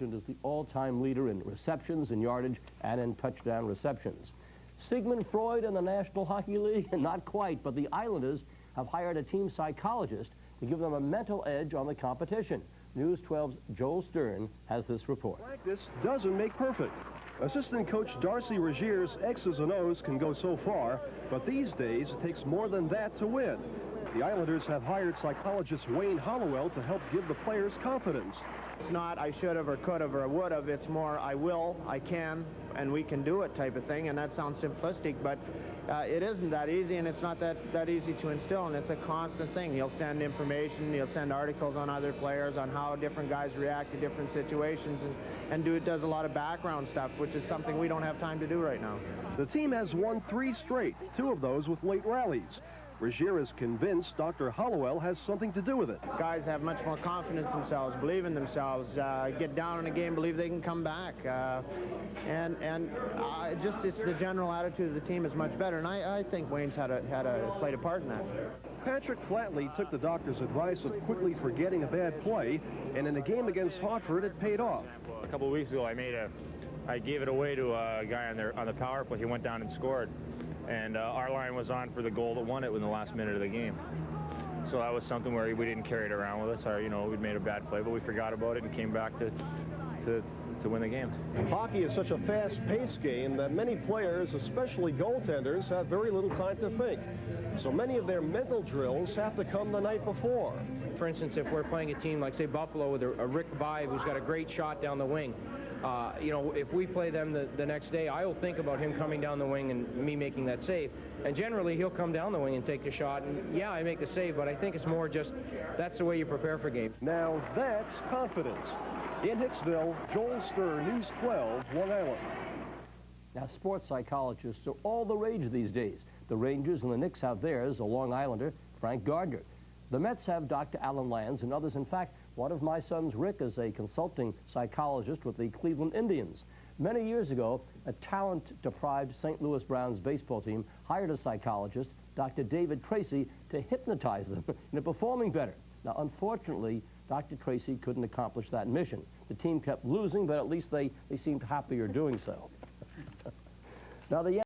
is the all-time leader in receptions, in yardage, and in touchdown receptions. Sigmund Freud and the National Hockey League? Not quite, but the Islanders have hired a team psychologist to give them a mental edge on the competition. News 12's Joel Stern has this report. Practice doesn't make perfect. Assistant coach Darcy Regier's X's and O's can go so far, but these days it takes more than that to win. The Islanders have hired psychologist Wayne Hollowell to help give the players confidence. It's not I should have or could have or would have. It's more I will, I can, and we can do it type of thing. And that sounds simplistic, but it isn't that easy, and it's not that easy to instill, and it's a constant thing. He'll send information, he'll send articles on other players on how different guys react to different situations, and does a lot of background stuff, which is something we don't have time to do right now. The team has won 3 straight, 2 of those with late rallies. Regier is convinced Dr. Hollowell has something to do with it. Guys have much more confidence in themselves, believe in themselves, get down in a game, believe they can come back. Just it's the general attitude of the team is much better, and I think Wayne's played a part in that. Patrick Flatley took the doctor's advice of quickly forgetting a bad play, and in a game against Hartford, it paid off. A couple of weeks ago, I gave it away to a guy on the power play. He went down and scored. And our line was on for the goal that won it in the last minute of the game. So that was something where we didn't carry it around with us. We'd made a bad play, but we forgot about it and came back to win the game. Hockey is such a fast-paced game that many players, especially goaltenders, have very little time to think. So many of their mental drills have to come the night before. For instance, if we're playing a team like, say, Buffalo with a Rick Vive who's got a great shot down the wing, if we play them the next day, I will think about him coming down the wing and me making that save. And generally, he'll come down the wing and take the shot. And yeah, I make the save, but I think it's more just that's the way you prepare for games. Now, that's confidence. In Hicksville, Joel Stern, News 12, Long Island. Now, sports psychologists are all the rage these days. The Rangers and the Knicks have theirs, a Long Islander, Frank Gardner. The Mets have Dr. Alan Lands and others. In fact, one of my sons, Rick, is a consulting psychologist with the Cleveland Indians. Many years ago, a talent-deprived St. Louis Browns baseball team hired a psychologist, Dr. David Tracy, to hypnotize them into performing better. Now, unfortunately, Dr. Tracy couldn't accomplish that mission. The team kept losing, but at least they seemed happier doing so. Now, the